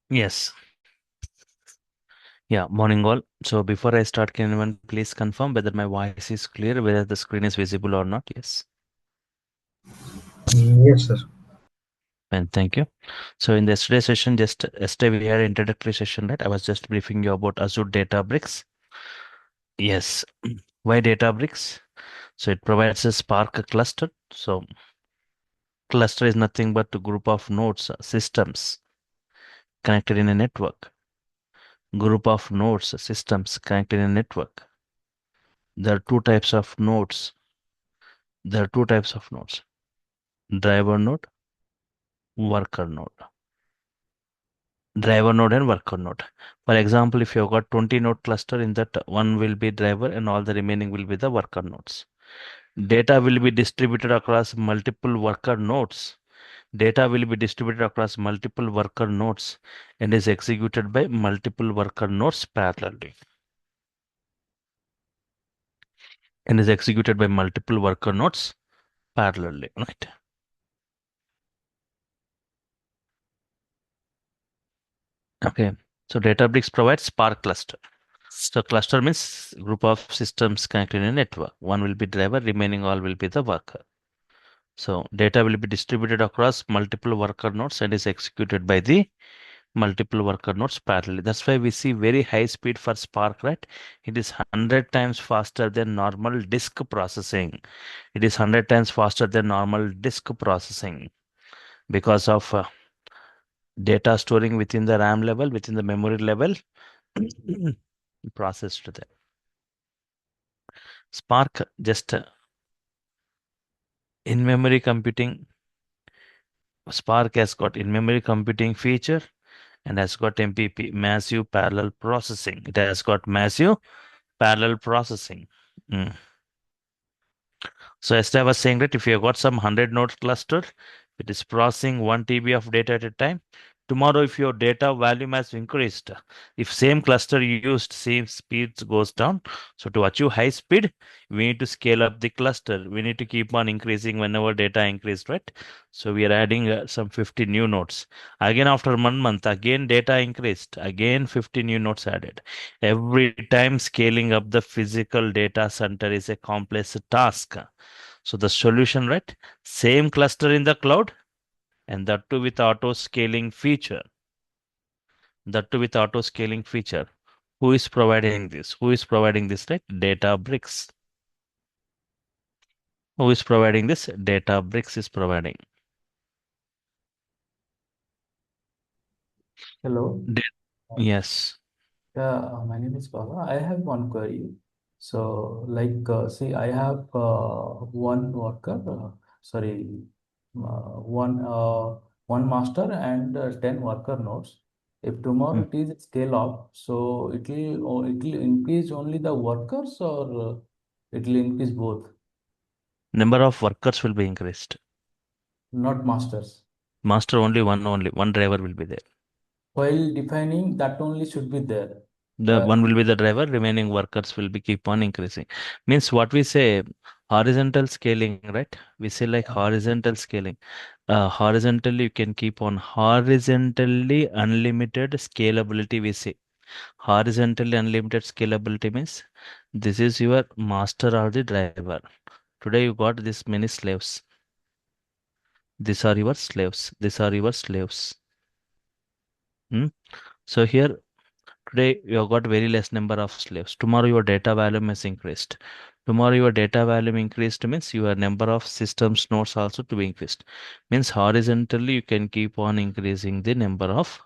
Yes. Yeah, morning all. So before I start, can anyone please confirm whether my voice is clear, whether the screen is visible or not? Yes. Yes, sir. And thank you. So in the yesterday session, just yesterday we had introductory session, right? I was just briefing you about Azure Databricks. Yes. Why Databricks? So it provides a Spark cluster. So cluster is nothing but a group of nodes, systems connected in a network. Group of nodes, systems connected in a network. There are two types of nodes. There are two types of nodes. Driver node, worker node. Driver node and worker node. For example, if you've got 20 node cluster, in that one will be driver and all the remaining will be the worker nodes. Data will be distributed across multiple worker nodes. Data will be distributed across multiple worker nodes and is executed by multiple worker nodes parallelly. And is executed by multiple worker nodes parallelly, right? Okay. So Databricks provides Spark cluster. So cluster means group of systems connected in a network. One will be driver, remaining all will be the worker. So data will be distributed across multiple worker nodes and is executed by the multiple worker nodes parallelly. That's why we see very high speed for Spark, right? It is 100 times faster than normal disk processing. It is 100 times faster than normal disk processing because of data storing within the RAM level, within the memory level, processed there. Spark just in-memory computing. Spark has got in-memory computing feature and has got MPP, massive parallel processing. It has got massive parallel processing. Mm. So as I was saying that if you have got some 100 node cluster, it is processing 1 TB of data at a time. Tomorrow, if your data volume has increased, if same cluster you used, same speeds goes down. So to achieve high speed, we need to scale up the cluster. We need to keep on increasing whenever data increased, right? So we are adding some 50 new nodes. Again, after 1 month, again data increased. Again, 50 new nodes added. Every time scaling up the physical data center is a complex task. So the solution, right? Same cluster in the cloud and that too with auto scaling feature. That too with auto scaling feature. Who is providing this? Who is providing this, right? Databricks. Who is providing this? Databricks is providing. Hello. Da- yes. My name is Baba. I have one query. So, see, I have one worker, sorry, one one master and 10 worker nodes. If Mm. tomorrow it is scale up, so it will increase only the workers or it will increase both, Number of workers will be increased. not masters. Master only one driver will be there. While defining that only should be there. The Uh, one will be the driver, remaining workers will be keep on increasing. Means what we say horizontal scaling, right? We say like horizontal scaling. Horizontally you can keep on horizontally unlimited scalability, we say. Horizontally unlimited scalability means this is your master or the driver. Today you got this many slaves. These are your slaves. These are your slaves. Hmm? So here today you have got very less number of slaves. Tomorrow your data volume is increased. Tomorrow your data volume increased means your number of systems nodes also to be increased. Means horizontally you can keep on increasing the number of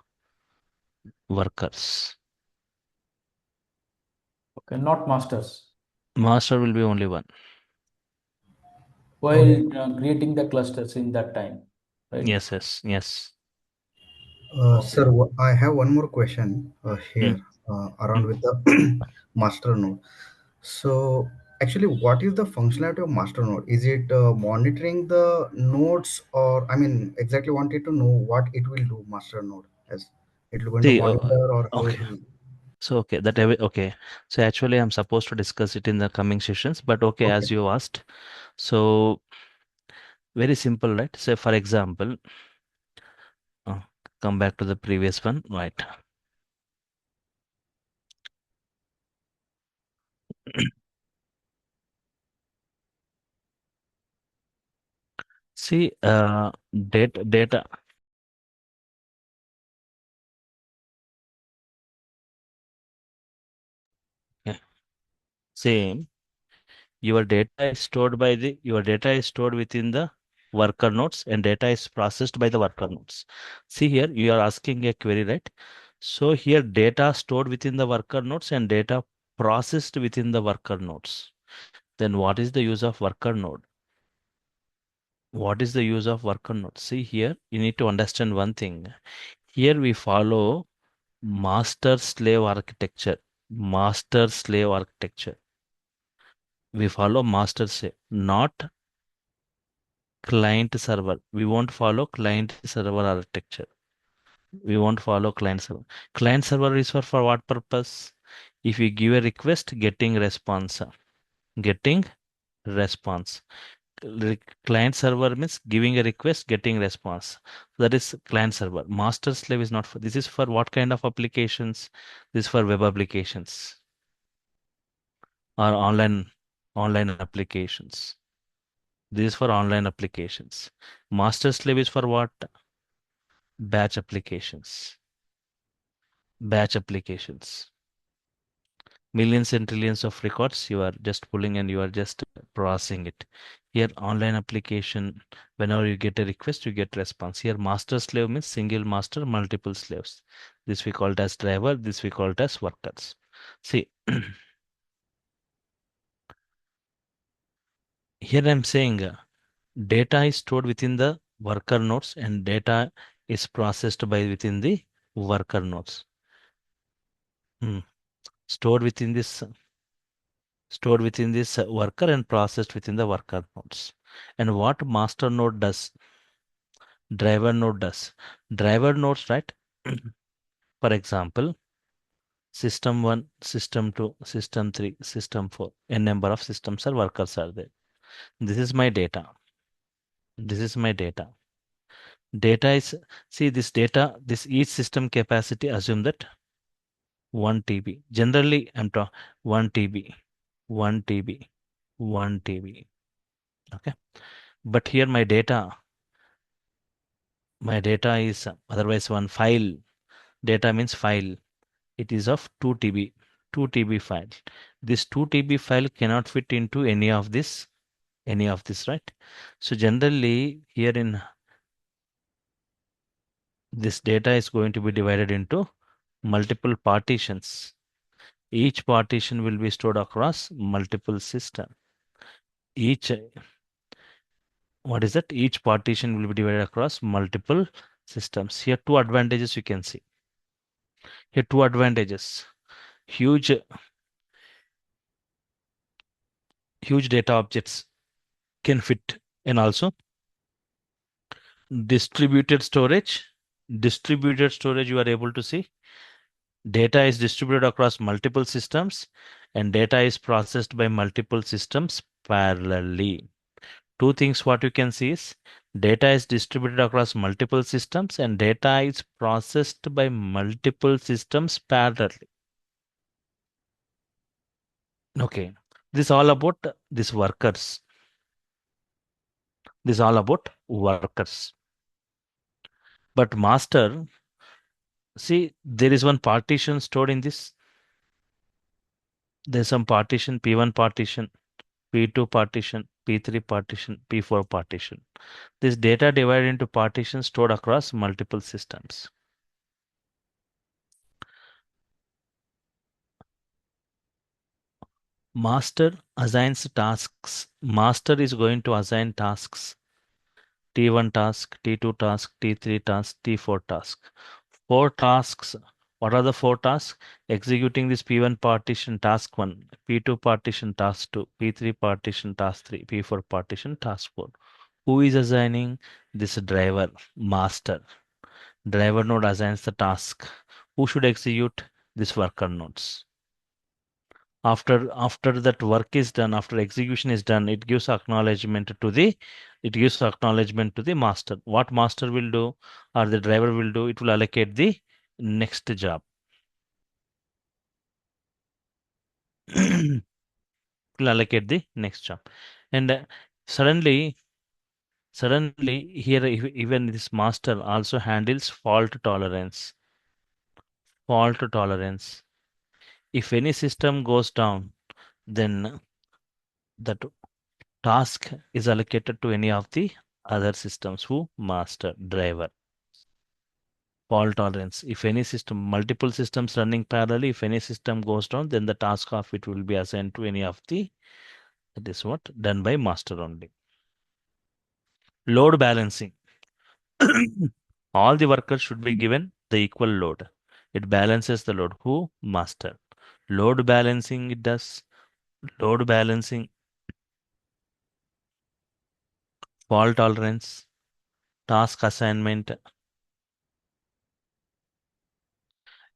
workers. okay, not masters. Master will be only one. Okay. While creating the clusters in that time, right? Yes, yes, yes. Okay. Sir, I have one more question Mm, here around mm. with the master node. So, actually, what is the functionality of master node? Is it monitoring the nodes, or I mean, exactly wanted to know what it will do, master node, as it will going to See, monitor or how it okay. will. So okay, okay. So actually, I'm supposed to discuss it in the coming sessions, but okay, Okay. as you asked, so very simple, right? Say for example, uh, Come back to the previous one, right? See, data. Yeah, same. Your data is stored within the worker nodes, and data is processed by the worker nodes. See here, you are asking a query, right? So here, data stored within the worker nodes and data processed within the worker nodes. Then what is the use of worker node? What is the use of worker node? See here, you need to understand one thing. Here we follow master slave architecture. Master slave architecture. We follow master slave, not client server. We won't follow client server architecture. We won't follow client server. Client server is for what purpose? If you give a request, getting response. Getting response. Client server means giving a request, getting response. That is client server. Master slave is not for this is for what kind of applications? This is for web applications or online applications. This is for online applications. Master slave is for what? Batch applications. Batch applications. Millions and trillions of records you are just pulling and you are just processing it. Here, online application, whenever you get a request, you get response. Here, master slave means single master, multiple slaves. This we call it as driver, this we call it as workers. See, here I'm saying data is stored within the worker nodes and data is processed by within the worker nodes. Hmm. Stored within this worker and processed within the worker nodes. And what master node does, driver node does. Driver nodes, right? For example, system 1, system 2, system 3, system 4. A number of systems or workers are there. This is my data. This is my data. Data is, see this data, this each system capacity, assume that 1 TB. Generally, I'm talking 1 TB, 1 TB, 1 TB. Okay. But here my data is otherwise one file. Data means file. It is of 2 TB, 2 TB file. This 2 TB file cannot fit into any of this, right? So generally here in this data is going to be divided into multiple partitions. Each partition will be stored across multiple system. Each, what is that? Each partition will be divided across multiple systems. Here two advantages you can see. Here two advantages. Huge huge data objects can fit, and also distributed storage. Distributed storage, you are able to see data is distributed across multiple systems and data is processed by multiple systems parallelly. Two things what you can see is data is distributed across multiple systems and data is processed by multiple systems parallelly. Okay, this all about these workers. This all about workers. But master, see, there is one partition stored in this. There's some partition, P1 partition, P2 partition, P3 partition, P4 partition. This data divided into partitions stored across multiple systems. Master assigns tasks. Master is going to assign tasks. T1 task, T2 task, T3 task, T4 task. Four tasks. What are the four tasks? Executing this P1 partition task 1, P2 partition task 2, P3 partition task 3, P4 partition task 4. Who is assigning? This driver, master. Driver node assigns the task. Who should execute? This worker nodes. After that work is done, after execution is done, it gives acknowledgement to the master. What master will do or the driver will do, it will allocate the next job. Will allocate the next job. And suddenly here even this master also handles fault tolerance. If any system goes down, then that task is allocated to any of the other systems who master driver. Fault tolerance. If any system, multiple systems running parallelly, if any system goes down, then the task of it will be assigned to any of the, that is what done by master only. Load balancing. All the workers should be given the equal load. It balances the load. Who? Master. Load balancing it does. Load balancing, fault tolerance, task assignment.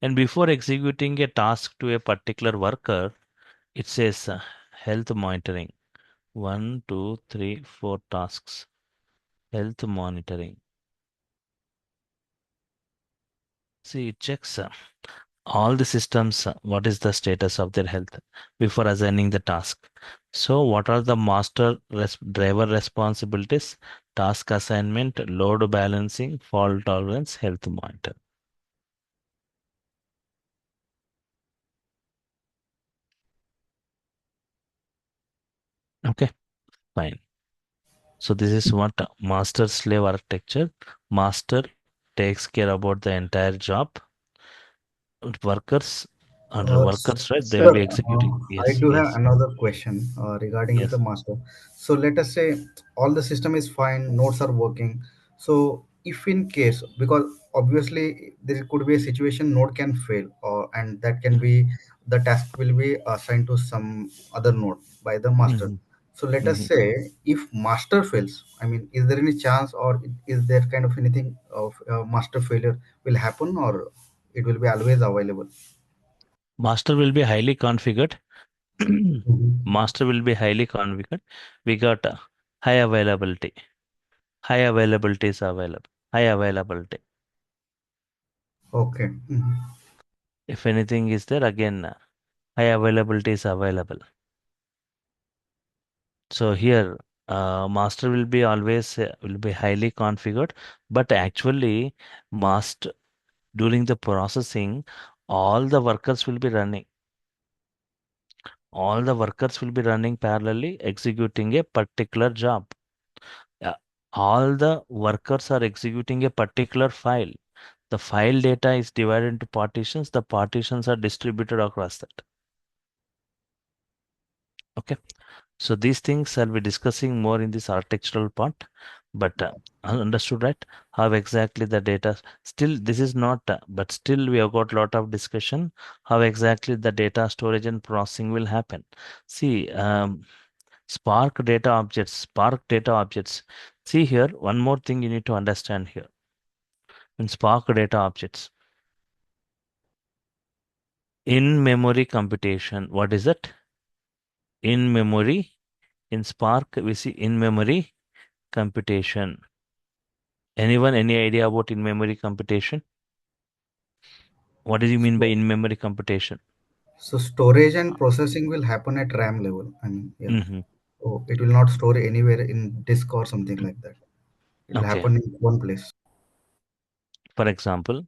And before executing a task to a particular worker, it says health monitoring. 1, 2, 3, 4 tasks. Health monitoring. See, it checks all the systems, what is the status of their health before assigning the task. So, what are the driver responsibilities? Task assignment, load balancing, fault tolerance, health monitor. Okay, fine. So, this is what master slave architecture. Master takes care about the entire job. Workers, under workers, right? They will Sir, be executing. I Yes, do have yes, another question regarding with the yes. master. So let us say all the system is fine, nodes are working. So if in case, because obviously there could be a situation node can fail, or and that can be the task will be assigned to some other node by the master. Mm-hmm. So let us Mm-hmm. say if master fails, I mean, is there any chance, or is there kind of anything of master failure will happen, or it will be always available? Master will be highly configured. Mhm. Master will be highly configured. We got high availability. High availability is available. High availability. Okay. Mhm. If anything is there, again, high availability is available. So here, master will be always will be highly configured, but actually, master during the processing, all the workers will be running. All the workers will be running parallelly, executing a particular job. Yeah. All the workers are executing a particular file. The file data is divided into partitions. The partitions are distributed across that. Okay. So these things I'll be discussing more in this architectural part, but understood, right? How exactly the data, still this is not, but still we have got lot of discussion how exactly the data storage and processing will happen. See, Spark data objects. See here, one more thing you need to understand here. In Spark data objects, in memory computation, what is it? In memory, in Spark, we see in memory computation. Anyone, any idea about in memory computation? What do you mean by So, in memory computation? so storage and processing will happen at RAM level. I mean, yeah. Hmm. So it will not store anywhere in disk or something like that. It will Okay. happen in one place. For example,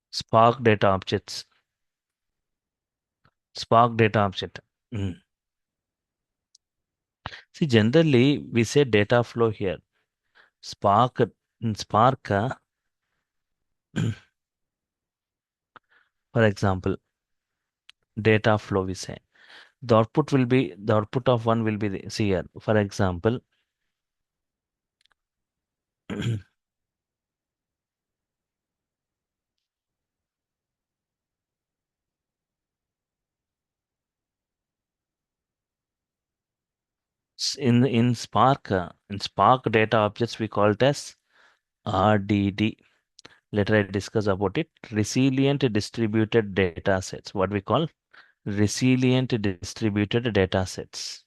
Spark data objects. Spark data object. Mm. See, generally we say data flow here. Spark, in Spark, for example, data flow we say. The output of one will be the, see here. For example, in Spark data objects we call it as RDD. Later I discuss about it. Resilient distributed data sets. What we call resilient distributed data sets.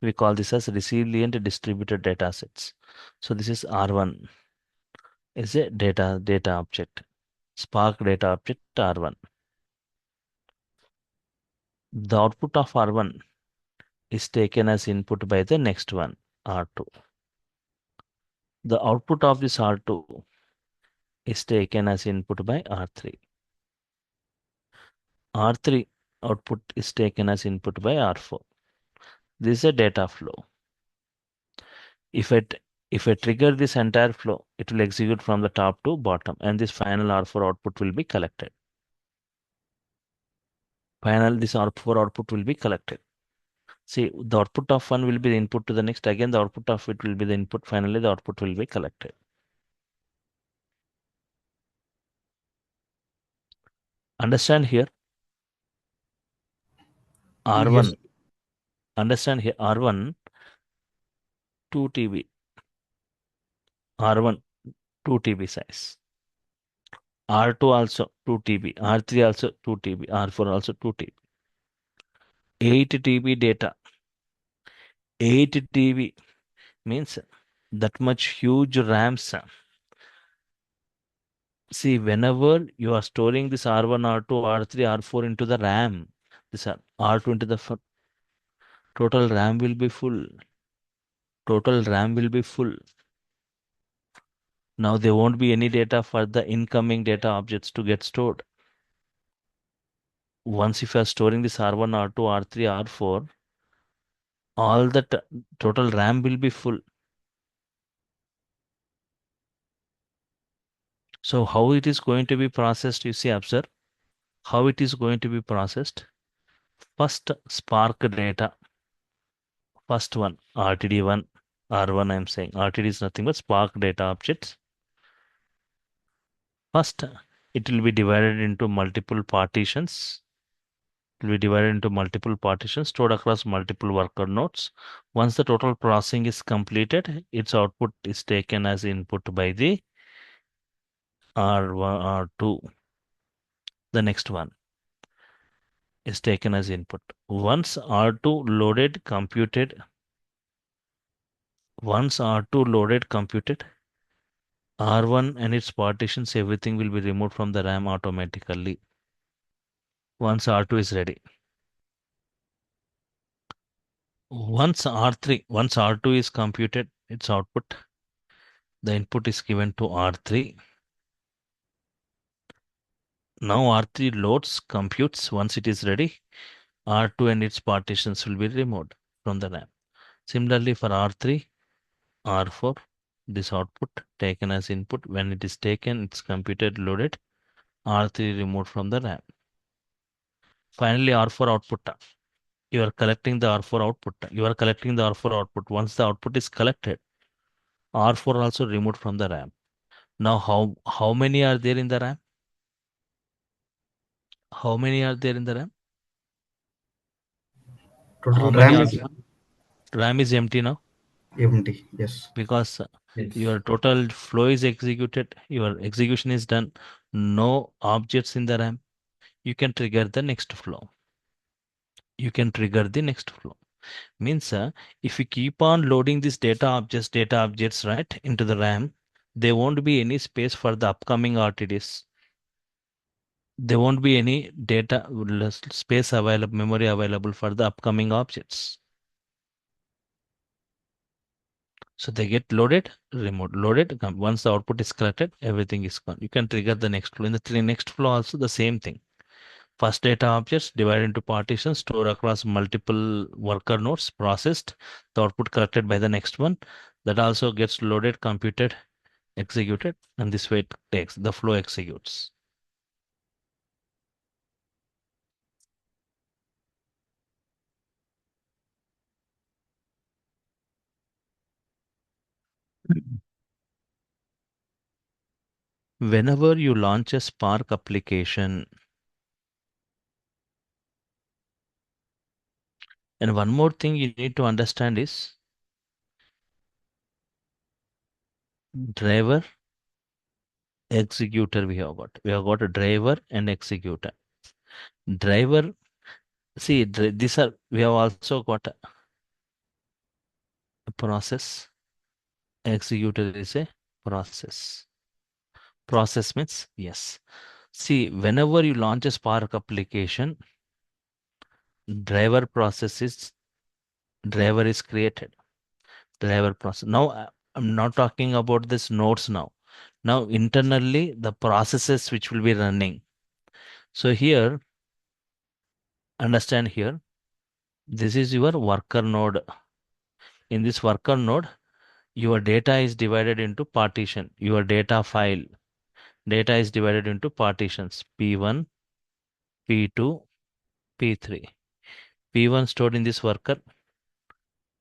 We call this as resilient distributed data sets. So this is R1 is a data object. Spark data object R1. The output of R1 is taken as input by the next one, R2. The output of this R2 is taken as input by R3. R3 output is taken as input by R4. This is a data flow. If it if I trigger this entire flow, it will execute from the top to bottom, and this final R4 output will be collected. This R4 output will be collected. See, the output of one will be the input to the next. Again, the output of it will be the input. Finally, the output will be collected. Understand here, Yes. R1. Understand here, R1, 2 TB. R1, 2 TB size. R2 also 2 TB. R3 also 2 TB. R4 also 2 TB. 8 TB data. 8 TB means that much huge RAMs. See, whenever you are storing this R1, R2, R3, R4 into the RAM, this R2 into the total RAM will be full. Total RAM will be full. Now there won't be any data for the incoming data objects to get stored. Once if you are storing this R1, R2, R3, R4, all the total RAM will be full. So how it is going to be processed, you see, observe how it is going to be processed. First Spark data, first one, RTD1, R1 I'm saying. RTD is nothing but Spark data objects. First, it will be divided into multiple partitions. It will be divided into multiple partitions stored across multiple worker nodes. Once the total processing is completed, its output is taken as input by the R1, R2. The next one is taken as input. Once R2 loaded, computed, once R2 loaded, computed, R1 and its partitions, everything will be removed from the RAM automatically. Once R2 is ready. Once R2 is computed, its output, the input is given to R3. Now R3 loads, computes. Once it is ready, R2 and its partitions will be removed from the RAM. Similarly for R3, R4, this output taken as input. When it is taken, it's computed, loaded, R3 removed from the RAM. Finally, R4 output. You are collecting the R4 output. You are collecting the R4 output. Once the output is collected, R4 also removed from the RAM. Now, how many are there in the RAM? How many are there in the RAM? How Total many RAM are is there? RAM is empty now empty. Yes. because Yes. your total flow is executed, your execution is done, no objects in the RAM. You can trigger the next flow. You can trigger the next flow. Means if you keep on loading these data objects, right, into the RAM, there won't be any space for the upcoming RTDs. There won't be any space available, memory available for the upcoming objects. So they get loaded, removed, loaded. Once the output is collected, everything is gone. You can trigger the next flow. In the next flow also the same thing. First data objects divided into partitions, stored across multiple worker nodes, processed, the output collected by the next one. That also gets loaded, computed, executed, and this way it takes, the flow executes. Whenever you launch a Spark application, and one more thing you need to understand is driver executor we have got. We have got a driver and executor. Driver, see, these are, we have also got a process. Executor is a process. Process means, yes. See, whenever you launch a Spark application, driver process is, driver is created. Driver process. Now, I'm not talking about this nodes now. Now, internally, the processes which will be running. So here, understand here, this is your worker node. In this worker node, your data is divided into partition. Your data file, data is divided into partitions. P1, P2, P3. P1 stored in this worker,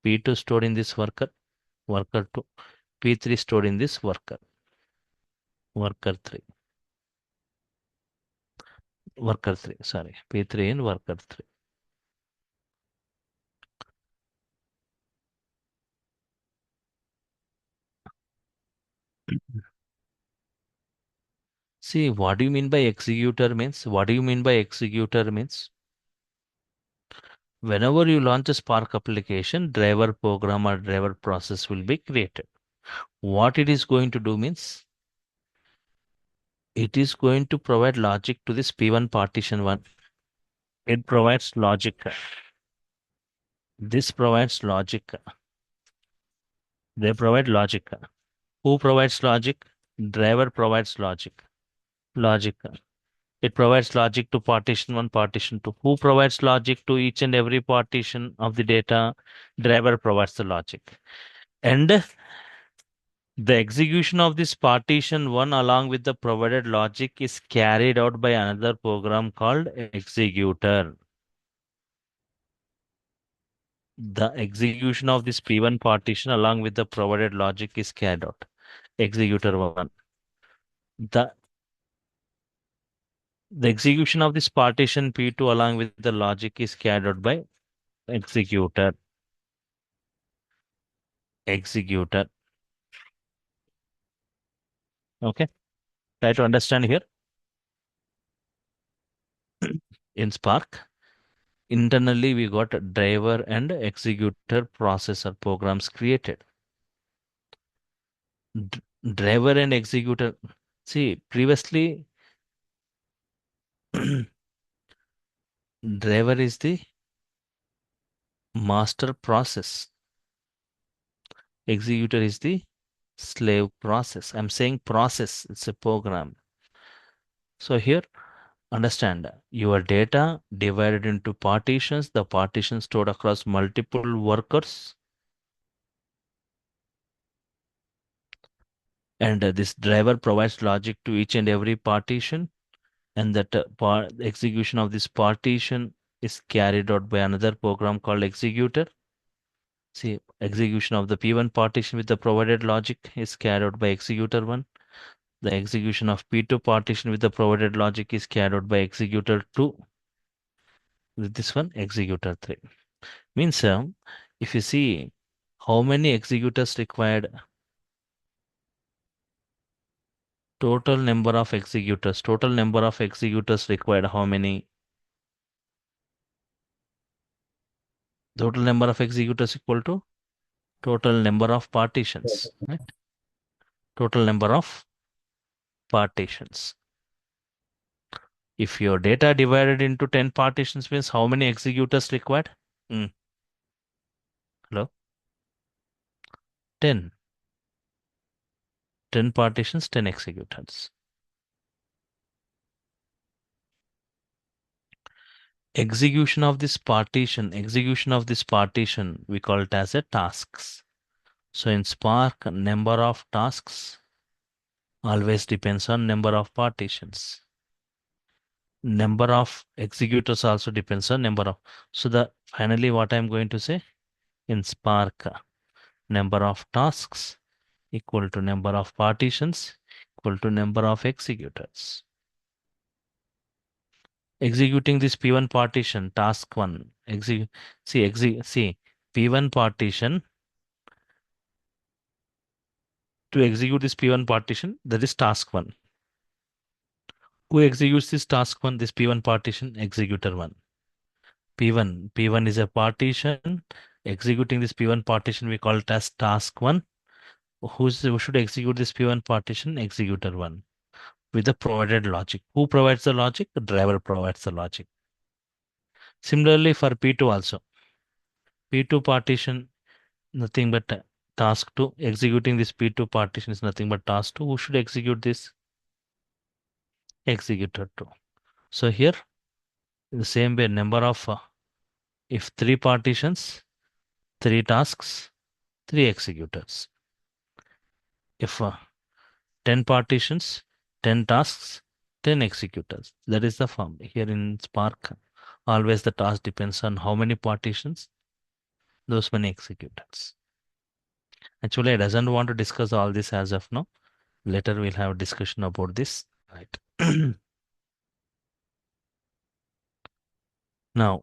P2 stored in this worker, worker 2, P3 stored in this worker, worker 3, worker 3, sorry, P3 in worker 3. See, what do you mean by executor means? What do you mean by executor means? Whenever you launch a Spark application, driver program or driver process will be created. What it is going to do means, it is going to provide logic to this P1 partition 1. It provides logic. This provides logic. They provide logic. Who provides logic? Driver provides logic. Logic. It provides logic to partition 1, partition 2. Who provides logic to each and every partition of the data? Driver provides the logic. And the execution of this partition 1 along with the provided logic is carried out by another program called executor. The execution of this P1 partition along with the provided logic is carried out. Executor 1. The execution of this partition P2 along with the logic is carried out by executor. Executor. Okay. Try to understand here. In Spark, internally we got a driver and executor processor programs created. Driver and executor. See, previously driver is the master process. Executor is the slave process. I'm saying process, it's a program. So here, understand your data divided into partitions, the partitions stored across multiple workers. And this driver provides logic to each and every partition. And that execution of this partition is carried out by another program called executor. See, execution of the P1 partition with the provided logic is carried out by executor 1. The execution of P2 partition with the provided logic is carried out by executor 2. With this one, executor 3. Means, if you see how many executors required, total number of executors required, how many? Total number of executors equal to total number of partitions, right? Total number of partitions. If your data divided into 10 partitions means how many executors required? Hello? 10. 10 partitions, 10 executors. Execution of this partition, we call it as a tasks. So in Spark, number of tasks always depends on number of partitions. Number of executors also depends on number of. So the finally what I'm going to say in Spark, number of tasks equal to number of partitions equal to number of executors. Executing this P1 partition, task 1. See, P1 partition, to execute this P1 partition, that is task 1. Who executes this task one? This P1 partition, executor one. P1 is a partition. Executing this P1 partition, we call it as task one. Who should execute this P1 partition? Executor one with the provided logic. Who provides the logic? The driver provides the logic. Similarly for P2 also. P2 partition, nothing but task 2. Executing this P2 partition is nothing but task 2. Who should execute this? Executor 2. So here, in the same way, number of, if 3 partitions, 3 tasks, 3 executors. If 10 partitions, 10 tasks, 10 executors. That is the form. Here in Spark, always the task depends on how many partitions, those many executors. Actually, I doesn't want to discuss all this as of now. Later we'll have a discussion about this. Right. Now,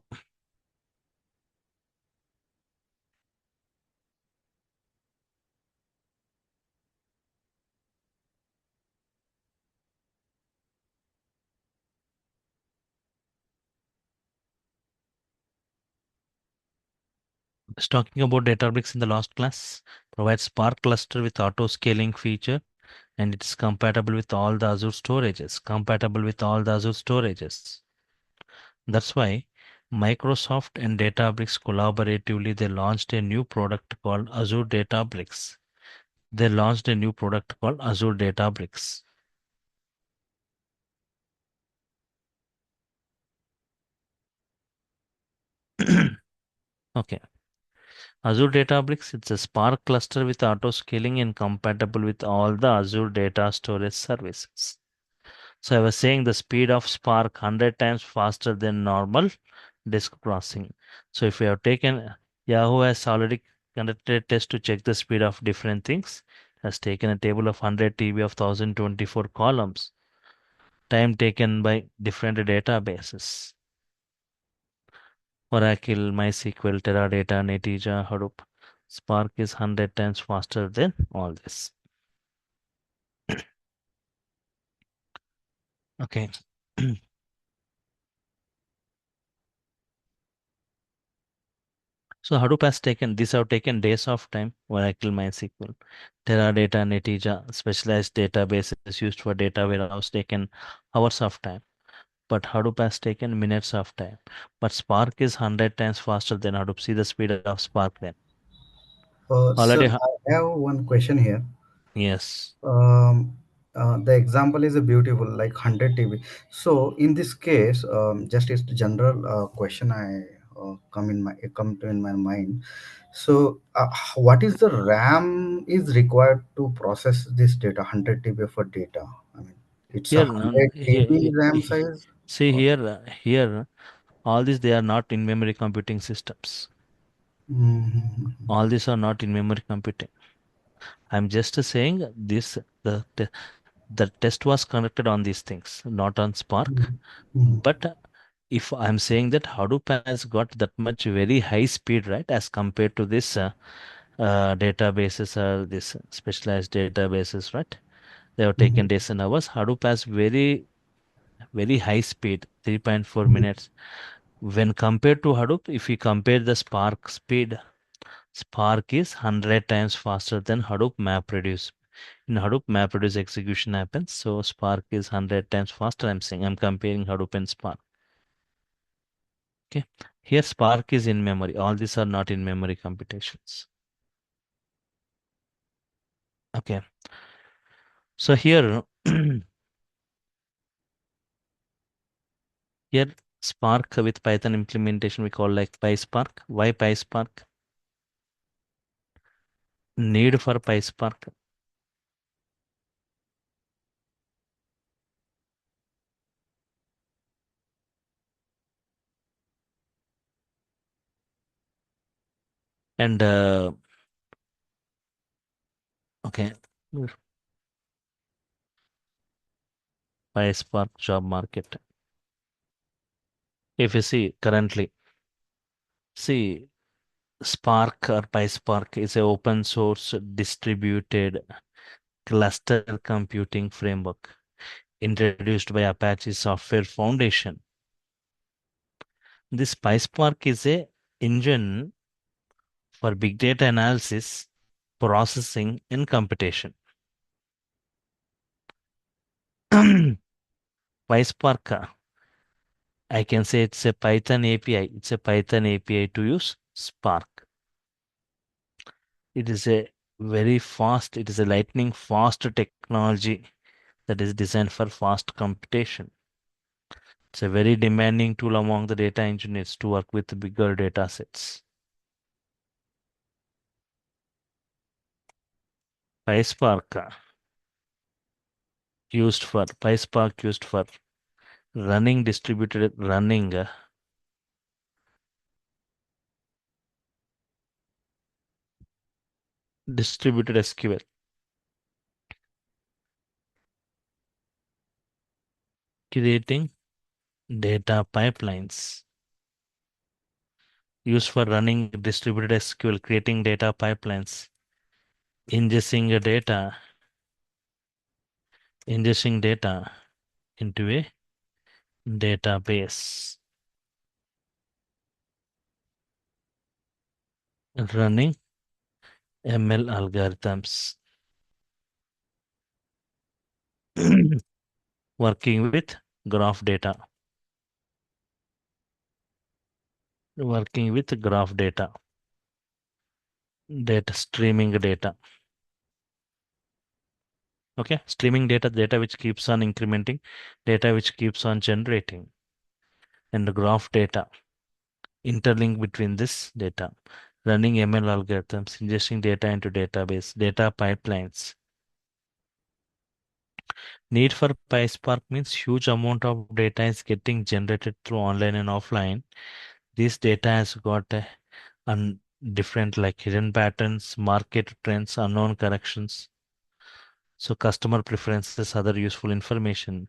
was talking about Databricks in the last class, provides Spark cluster with auto scaling feature, and it's compatible with all the Azure storages. Compatible with all the Azure storages. That's why Microsoft and Databricks collaboratively they launched a new product called Azure Databricks. They launched a new product called Azure Databricks. Okay. Azure Databricks, it's a Spark cluster with auto scaling and compatible with all the Azure data storage services. So I was saying the speed of Spark 100 times faster than normal disk processing. So if you have taken, Yahoo has already conducted a test to check the speed of different things. Has taken a table of 100 TB of 1024 columns. Time taken by different databases. Oracle, MySQL, Teradata, Netezza, Hadoop. Spark is 100 times faster than all this. Okay. So Hadoop has taken, these have taken days of time. Oracle, MySQL, Teradata, Netezza, specialized databases used for data warehouse taken hours of time. But Hadoop has taken minutes of time. But Spark is 100 times faster than Hadoop. See the speed of Spark then. Sir, Already, I have one question here. yes. um, the example is a beautiful like 100 TB. So in this case, just it's the general question I come to in my mind. So what is the RAM is required to process this data 100 TB for data? I mean, it's a Here, no, 100 TB RAM here, size. see Or, here, all these they are not in memory computing systems. Mhm. All these are not in memory computing. I'm just saying this the test was conducted on these things, not on Spark. Mhm. Mhm. But if I'm saying that Hadoop has got that much very high speed, right, as compared to this databases or this specialized databases, right? They have taken Mhm. days and hours. Hadoop has very high speed, 3.4 Mhm. minutes. When compared to Hadoop, if we compare the Spark speed, Spark is 100 times faster than Hadoop MapReduce. In Hadoop, MapReduce execution happens, so Spark is 100 times faster. I'm saying I'm comparing Hadoop and Spark. Okay, here Spark is in memory. All these are not in memory computations. Okay, so here, here Spark with Python implementation we call like PySpark. Why PySpark? Need for PySpark. And okay, PySpark job market. If you see currently, see Spark or PySpark is a open source distributed cluster computing framework. introduced by Apache Software Foundation. This PySpark is a engine for big data analysis, processing, and computation. PySpark, I can say it's a Python API. It's a Python API to use Spark. It is a very fast, it is a lightning fast technology that is designed for fast computation. It's a very demanding tool among the data engineers to work with bigger data sets. PySpark PySpark used for running distributed SQL, creating data pipelines. Used for running distributed SQL, creating data pipelines, ingesting data into a database, running ML algorithms, working with graph data, streaming data. Okay, streaming data which keeps on incrementing, data which keeps on generating, and the graph data, interlink between this data, running ML algorithms, ingesting data into database, data pipelines. Need for PySpark means huge amount of data is getting generated through online and offline. This data has got different like hidden patterns, market trends, unknown corrections. So customer preferences, other useful information.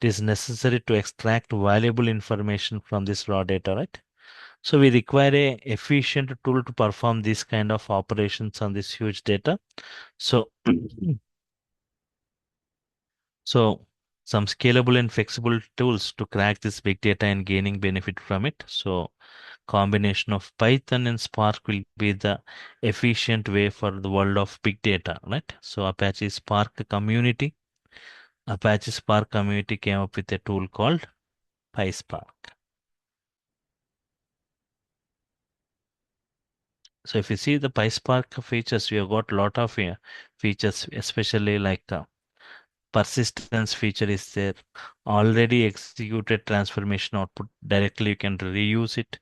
It is necessary to extract valuable information from this raw data, right? So we require a efficient tool to perform these kind of operations on this huge data. So, so some scalable and flexible tools to crack this big data and gaining benefit from it. So combination of Python and Spark will be the efficient way for the world of big data, right? So Apache Spark community came up with a tool called PySpark. So if you see the PySpark features, we have got a lot of features, especially like persistence feature is there. Already executed transformation output directly you can reuse it.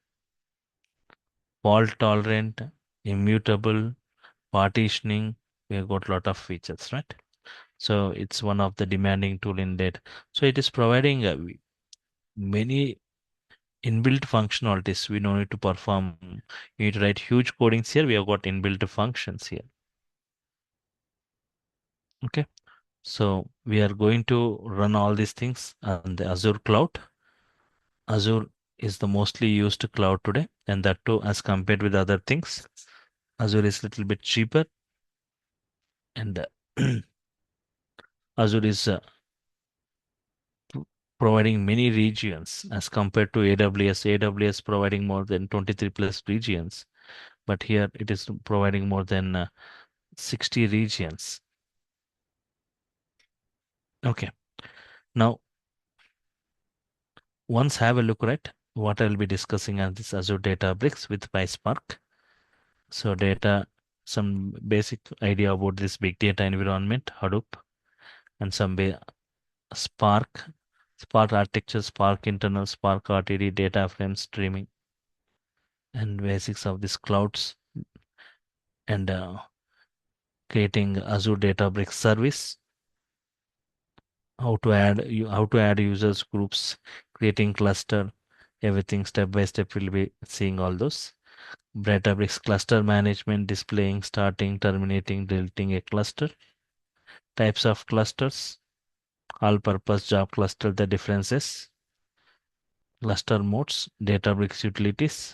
Fault tolerant, immutable, partitioning. We have got a lot of features, right? So it's one of the demanding tool in that. So it is providing many inbuilt functionalities. We don't need to perform. You need to write huge codings here. We have got inbuilt functions here. Okay. So we are going to run all these things on the Azure cloud. Azure is the mostly used cloud today, and that too as compared with other things. Azure is a little bit cheaper, and Azure is providing many regions as compared to AWS. AWS providing more than 23 plus regions, but here it is providing more than 60 regions. Okay. Now, once have a look, right, what I'll be discussing on this Azure Databricks with PySpark. So some basic idea about this big data environment, Hadoop, and some Spark, Spark architecture, Spark internal, Spark RTD, data frame streaming, and basics of these clouds, and creating Azure Databricks service, how to add users groups, creating cluster, everything step by step we'll be seeing all those. Databricks cluster management, displaying, starting, terminating, deleting a cluster, types of clusters, all purpose job cluster, the differences, cluster modes, Databricks utilities,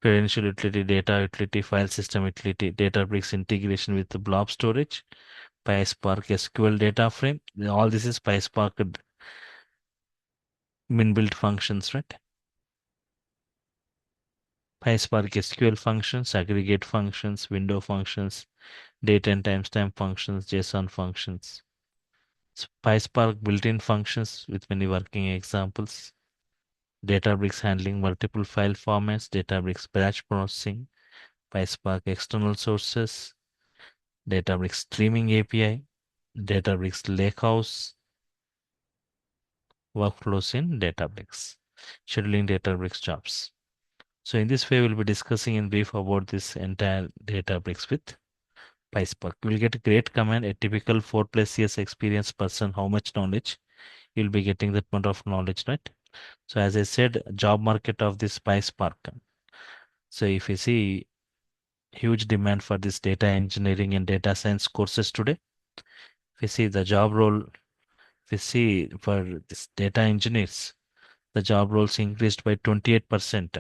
credential utility, data utility, file system utility, Databricks integration with the blob storage, PySpark SQL data frame. All this is PySpark min-built functions, right? PySpark SQL functions, aggregate functions, window functions, date and timestamp functions, JSON functions. PySpark built-in functions with many working examples. Databricks handling multiple file formats, Databricks batch processing, PySpark external sources, Databricks streaming API, Databricks Lakehouse, workflows in Databricks, scheduling Databricks jobs. So in this way, we'll be discussing in brief about this entire Databricks with PySpark. You'll get a great command, a typical 4+ years experienced person, how much knowledge you'll be getting that amount of knowledge, right? So as I said, job market of this PySpark. So if you see huge demand for this data engineering and data science courses today, if you see the job role, if you see for this data engineers, the job roles increased by 28%.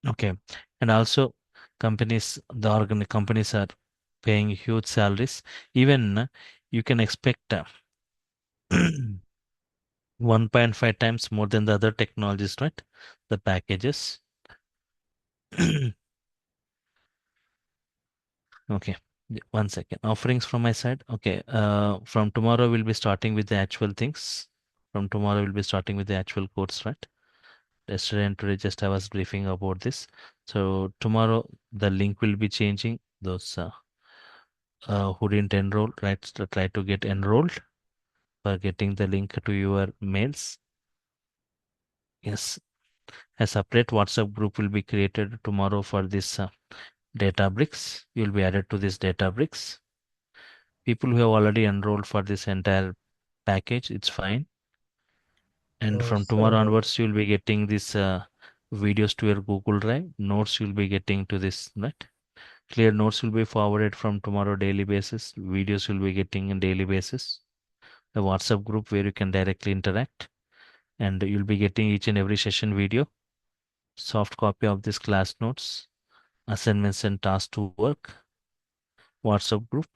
Okay. And also companies are paying huge salaries. Even you can expect 1.5 times more than the other technologies, right? The packages. Okay. One second. Offerings from my side. Okay. From tomorrow we'll be starting with the actual things. From tomorrow we'll be starting with the actual course, right? Yesterday and today just I was briefing about this. So tomorrow the link will be changing. Those who didn't enroll, right? So try to get enrolled for getting the link to your mails. Yes. A separate WhatsApp group will be created tomorrow for this Databricks. You'll be added to this Databricks. People who have already enrolled for this entire package, it's fine. And from tomorrow Sir, onwards, you'll be getting this videos to your Google Drive. Notes you'll be getting to this, right? Clear notes will be forwarded from tomorrow daily basis. Videos will be getting on daily basis. The WhatsApp group where you can directly interact, and you'll be getting each and every session video, soft copy of this class notes, assignments and tasks to work, WhatsApp group.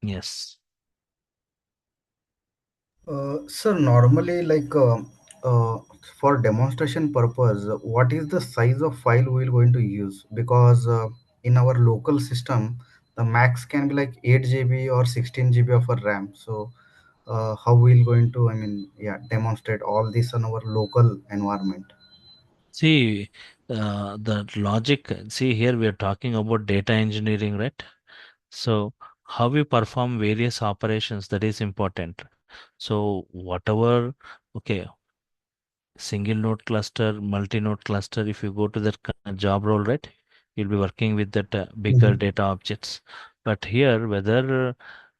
Yes. sir, normally, uh, for demonstration purpose, what is the size of file we're going to use? Because in our local system, the max can be like 8 GB or 16 GB of a RAM. So, how we're going to, yeah, demonstrate all this on our local environment? See, the logic, see here we are talking about data engineering, right? So how we perform various operations, that is important. So whatever, okay, single node cluster, multi-node cluster, if you go to that job role, right, you'll be working with that bigger Mhm. data objects. But here, whether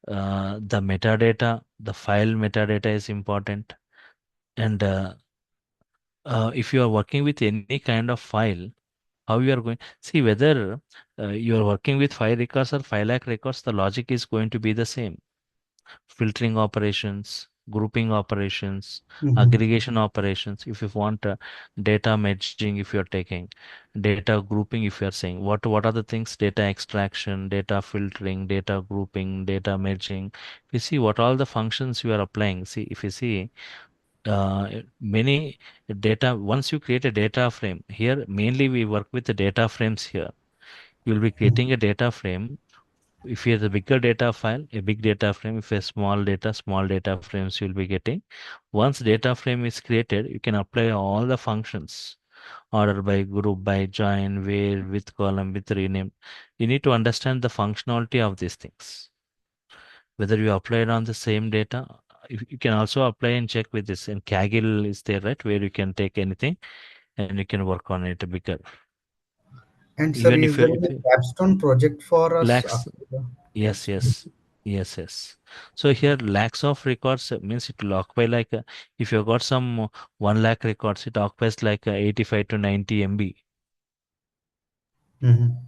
the metadata, the file metadata is important. And if you are working with any kind of file, how you are going, see whether you are working with 5 records or 5 lakh records, the logic is going to be the same. Filtering operations, grouping operations, Mhm. aggregation operations. If you want data merging, if you're taking data grouping, if you're saying what are the things, data extraction, data filtering, data grouping, data merging. You see what all the functions you are applying. See, if you see many data, once you create a data frame, here mainly we work with the data frames here. You'll be creating a data frame. If you have a bigger data file, a big data frame, if a small data frames you'll be getting. Once data frame is created, you can apply all the functions, order by group, by join, where, with column, with rename. You need to understand the functionality of these things. Whether you apply it on the same data, you can also apply and check with this. And Kaggle is there, right, where you can take anything and you can work on it bigger. And sir, Even is there if any you capstone project for us lacks. after the Yes, yes, yes, yes. So here lakhs of records means it will occupy like if you got some 1 lakh records, it occupies like 85 to 90 MB. Mhm.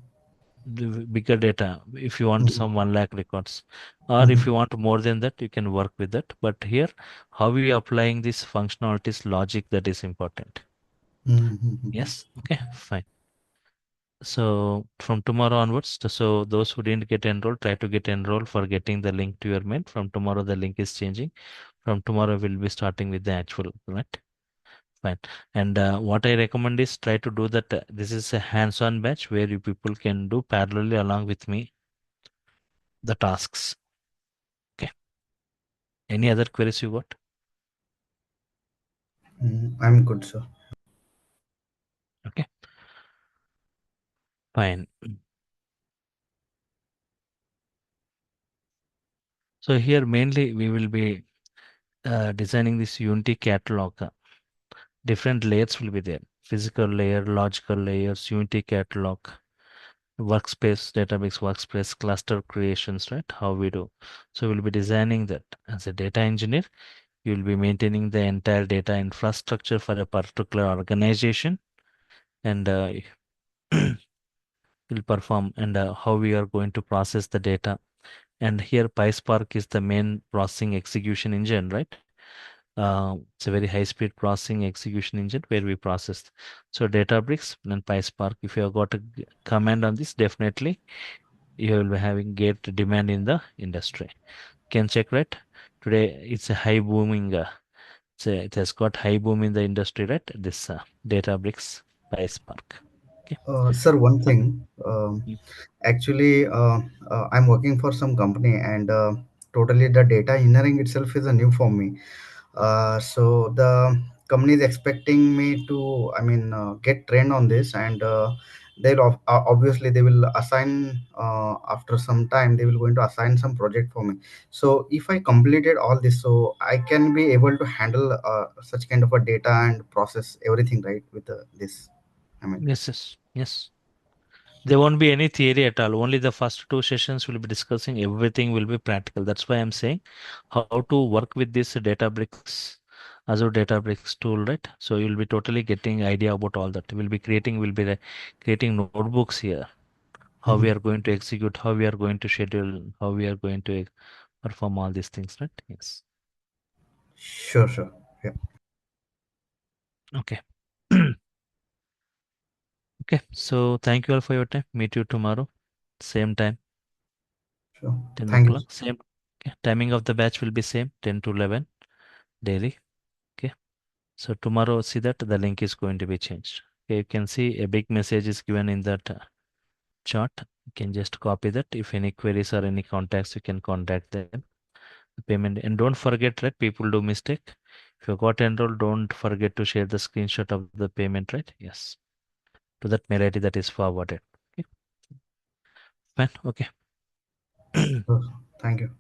The bigger data, if you want Mhm. some 1 lakh records, or if you Mhm. want more than that, you can work with that. But here, how we applying this functionalities logic, that is important. Mhm. Yes, okay, fine. So from tomorrow onwards, so those who didn't get enrolled, try to get enrolled for getting the link to your mail. From tomorrow, the link is changing. From tomorrow, we'll be starting with the actual, right? Fine. And what I recommend is try to do that. This is a hands-on batch where you people can do parallelly along with me the tasks. Okay. Any other queries you got? I'm good, sir. Okay. Fine. So here mainly we will be designing this Unity catalog. Different layers will be there. Physical layer, logical layers, Unity catalog, workspace, database workspace, cluster creations, right? How we do. So we'll be designing that as a data engineer. You will be maintaining the entire data infrastructure for a particular organization, and will perform and how we are going to process the data. And here PySpark is the main processing execution engine, right? It's a very high speed processing execution engine where we process. So Databricks and PySpark, if you have got a command on this, definitely you will be having great demand in the industry. Can check, right? Today it's a high booming, it has got high boom in the industry, right? This Databricks, PySpark. Okay. Sir, one Uh, thing. mm, Actually, I'm working for some company, and totally the data engineering itself is a new for me. So the company is expecting me to, get trained on this, and obviously they will assign after some time they will going to assign some project for me. So if I completed all this, so I can be able to handle such kind of a data and process everything, right, with this. I mean. Yes, yes, yes. There won't be any theory at all. Only the first two sessions will be discussing. Everything will be practical. That's why I'm saying how to work with this Databricks, Azure Databricks tool, right? So you'll be totally getting idea about all that. Creating notebooks here. How we Mhm. are going to execute, how we are going to schedule, how we are going to perform all these things, right? Yes. Sure, sure. Yeah, Okay. Okay. So thank you all for your time. Meet you tomorrow. Same time, sure. 10 Thank you. o'clock. Same. Okay. Timing of the batch will be same, 10 to 11 daily. Okay. So tomorrow, see that the link is going to be changed. Okay. You can see a big message is given in that chart. You can just copy that. If any queries or any contacts, you can contact them. The payment, and don't forget, right? People do mistake. If you got enrolled, don't forget to share the screenshot of the payment, right? Yes. To that mail ID that is forwarded. Okay. Fine. Okay. Sure. Thank you.